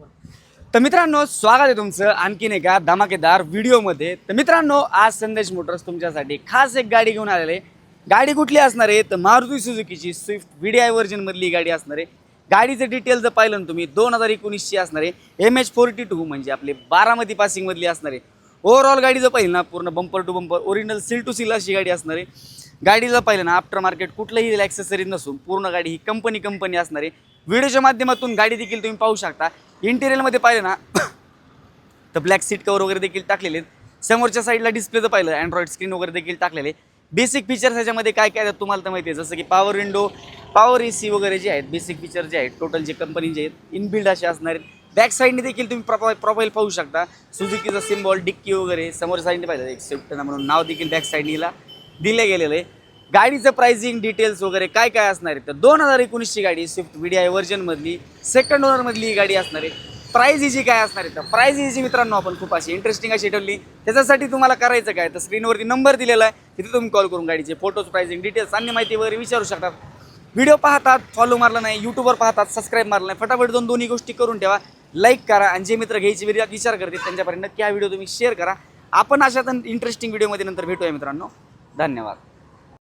तर मित्रांनो, स्वागत आहे तुमचं आणखीन एका धमाकेदार व्हिडिओमध्ये. तर मित्रांनो, आज संदेश मोटर्स तुमच्यासाठी खास एक गाडी घेऊन आलेले. गाडी कुठली असणार आहे तर मारुती सुझुकीची स्विफ्ट VDI व्हर्जनमधली गाडी असणार आहे. गाडीचं डिटेल जर पाहिलं ना तुम्ही 2019ची असणार आहे. MH42 म्हणजे आपले बारामती पासिंगमधली असणार आहे. ओव्हरऑल गाडी जर पाहिलं ना पूर्ण bumper to bumper original seal to seal अशी गाडी असणार आहे. गाडी जर पाहिलं ना आफ्टर मार्केट कुठलंही ॲक्सेसरीज नसून पूर्ण गाडी ही कंपनी असणार आहे. व्हिडिओच्या माध्यमातून गाडी देखील तुम्ही पाहू शकता. इंटेरियरमध्ये पाहिलं ना तर ब्लॅक सीट कवर वगैरे देखील टाकलेले आहेत. समोरच्या साईडला डिस्प्लेचं पाहिलं अँड्रॉइड स्क्रीन वगैरे देखील टाकलेले. बेसिक फीचर्स ह्याच्यामध्ये काय काय आहेत तुम्हाला तर माहिती आहे, जसं की पॉवर विंडो, पॉवर AC वगैरे जे आहेत बेसिक फीचर जे आहेत टोटल जे कंपनी जे आहेत इनबिल्ड असे असणार आहेत. बॅक साईडने देखील तुम्ही प्रोफाईल पाहू शकता. सुझुकीचा सिम्बॉल, डिक्की वगैरे समोरच्या साईडने पाहिलं एक स्विफ्ट म्हणून नाव देखील बॅक साईडनीला दिले गेलेलं आहे. गाडीचं प्राइसिंग डिटेल्स वगैरे काय काय असणार आहे तर 2019ची गाडी स्विफ्ट VDI व्हर्जनमधली सेकंड ओनरमधली ही गाडी असणार आहे. प्राईज हिची काय असणार आहे तर प्राईज हिची मित्रांनो आपण खूप अशी इंटरेस्टिंग अशी ठरली. त्याच्यासाठी तुम्हाला करायचं काय तर स्क्रीनवरती नंबर दिलेला आहे, तिथे तुम्ही कॉल करून गाडीचे फोटोज, प्राइसिंग डिटेल्स अन्य माहिती वगैरे विचारू शकतात. व्हिडिओ पाहतात, फॉलो मारला नाही, यूट्यूबवर पाहतात, सबस्क्राईब मारला नाही, फटाफट दोन्ही गोष्टी करून ठेवा. लाईक करा आणि जे मित्र घ्यायची विचार करतील त्यांच्यापर्यंत नक्की हा व्हिडिओ तुम्ही शेअर करा. आपण अशा इंटरेस्टिंग व्हिडिओमध्ये नंतर भेटूया मित्रांनो. धन्यवाद.